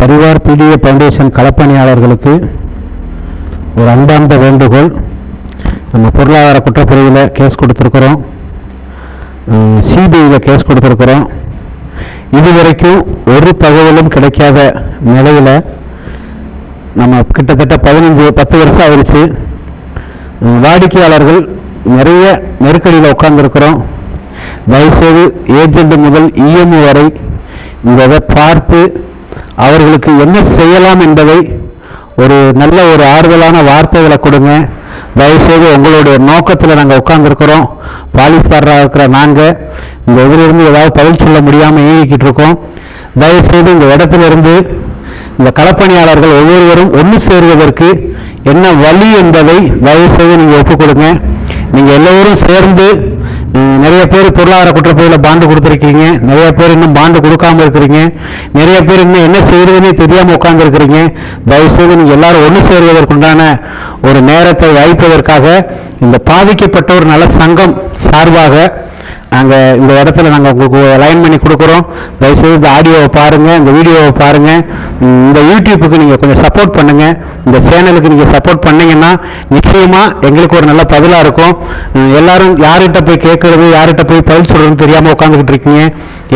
Parivar PTA foundation களப்பணியாளர்களுக்கு ஒரு அன்பார்ந்த வேண்டுகோள். நம்ம பொருளாதார குற்றப்பிரிவில் கேஸ் கொடுத்துருக்குறோம், சிபிஐயில் கேஸ் கொடுத்துருக்குறோம். இதுவரைக்கும் ஒரு தகவலும் கிடைக்காத நிலையில் நம்ம கிட்டத்தட்ட 10 வருஷம் ஆயிடுச்சு. வாடிக்கையாளர்கள் நிறைய நெருக்கடியில் உட்கார்ந்துருக்கிறோம். தயவுசெய்து ஏஜெண்ட் முதல் இஎம்ஓ வரை இதை பார்த்து அவர்களுக்கு என்ன செய்யலாம் என்பதை ஒரு நல்ல ஒரு ஆறுதலான வார்த்தைகளை கொடுங்க. தயவுசெய்து உங்களுடைய நோக்கத்தில் நாங்கள் உட்கார்ந்துருக்கிறோம். பாலிஸ்தாராக இருக்கிற நாங்கள் இந்த இதிலிருந்து ஏதாவது பதில் சொல்ல முடியாமல் இயங்கிக்கிட்டு இருக்கோம். தயவுசெய்து இந்த இடத்திலிருந்து இந்த களப்பணியாளர்கள் ஒவ்வொருவரும் ஒன்று சேருவதற்கு என்ன வழி என்பதை தயவுசெய்து நீங்கள் ஒப்புக் கொடுங்க. நீங்கள் எல்லோரும் சேர்ந்து நிறைய பேர் பொருளாதார குற்றப்பிரிவில் பாண்டு கொடுத்துருக்கீங்க, நிறைய பேர் இன்னும் பாண்டு கொடுக்காமல் இருக்கிறீங்க, நிறைய பேர் இன்னும் என்ன செய்யறதுன்னே தெரியாமல் உட்கார்ந்துருக்கிறீங்க. தயவுசெய்து நீங்கள் எல்லாரும் ஒன்று சேருவதற்குண்டான ஒரு நேரத்தை வாய்ப்பதற்காக இந்த பாதிக்கப்பட்டோர் நல சங்கம் சார்பாக நாங்கள் இந்த இடத்துல நாங்கள் உங்களுக்கு லைன் பண்ணி கொடுக்குறோம். தயவுசெய்து இந்த ஆடியோவை பாருங்கள், இந்த வீடியோவை பாருங்கள். இந்த யூடியூப்புக்கு நீங்கள் கொஞ்சம் சப்போர்ட் பண்ணுங்கள். இந்த சேனலுக்கு நீங்கள் சப்போர்ட் பண்ணிங்கன்னா நிச்சயமாக எங்களுக்கு ஒரு நல்ல பதிலாக இருக்கும். எல்லாரும் யார்கிட்ட போய் கேட்குறது, யார்கிட்ட போய் பதில் சொல்கிறதுன்னு தெரியாமல் உட்காந்துக்கிட்டு இருக்கீங்க.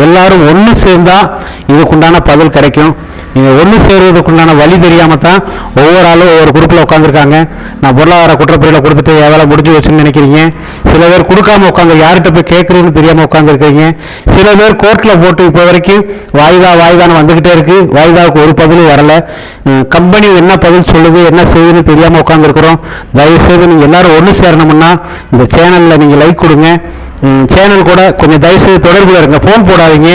எல்லாரும் ஒன்று சேர்ந்தால் இதுக்குண்டான பதில் கிடைக்கும். நீங்கள் ஒன்று சேர்வதற்குண்டான வழி தெரியாமல் தான் ஒவ்வொரு ஆளும் ஒவ்வொரு குரூப்பில் உட்காந்துருக்காங்க. நான் பொருளாதார குற்றப்பிரிவில் கொடுத்துட்டு வேலை முடிஞ்சு வச்சுன்னு நினைக்கிறீங்க. சில பேர் கொடுக்காம உட்காந்து யார்கிட்ட போய் கேட்குறதுன்னு தெரியாமல் உட்காந்துருக்கீங்க. சில பேர் கோர்ட்டில் போட்டு இப்போ வரைக்கும் வாய்தான்னு வந்துக்கிட்டே இருக்குது. வாய்தாவுக்கு ஒரு பதிலும் வரலை. கம்பெனி என்ன பதில் சொல்லுது, என்ன செய்யுதுன்னு தெரியாமல் உட்காந்துருக்குறோம். தயவுசெய்து நீங்கள் எல்லாரும் ஒன்று சேரணும்னா இந்த சேனலில் நீங்கள் லைக் கொடுங்க. சேனல் கூட கொஞ்சம் தயவுசெய்து தொடர்பில் இருங்க. ஃபோன் போடாதீங்க.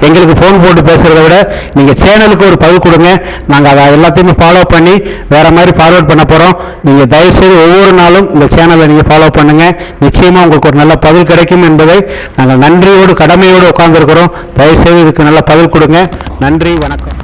எங்களுக்கு ஃபோன் போட்டு பேசுகிறத விட நீங்கள் சேனலுக்கு ஒரு பதில் கொடுங்க. நாங்கள் அதை எல்லாத்தையுமே ஃபாலோ பண்ணி வேறு மாதிரி ஃபார்வர்ட் பண்ண போகிறோம். நீங்கள் தயவுசெய்து ஒவ்வொரு நாளும் இந்த சேனலை நீங்கள் ஃபாலோ பண்ணுங்கள். நிச்சயமாக உங்களுக்கு ஒரு நல்ல பதில் கிடைக்கும் என்பதை நாங்கள் நன்றியோடு கடமையோடு உட்கார்ந்துருக்கிறோம். தயவுசெய்து இதுக்கு நல்ல பதில் கொடுங்க. நன்றி, வணக்கம்.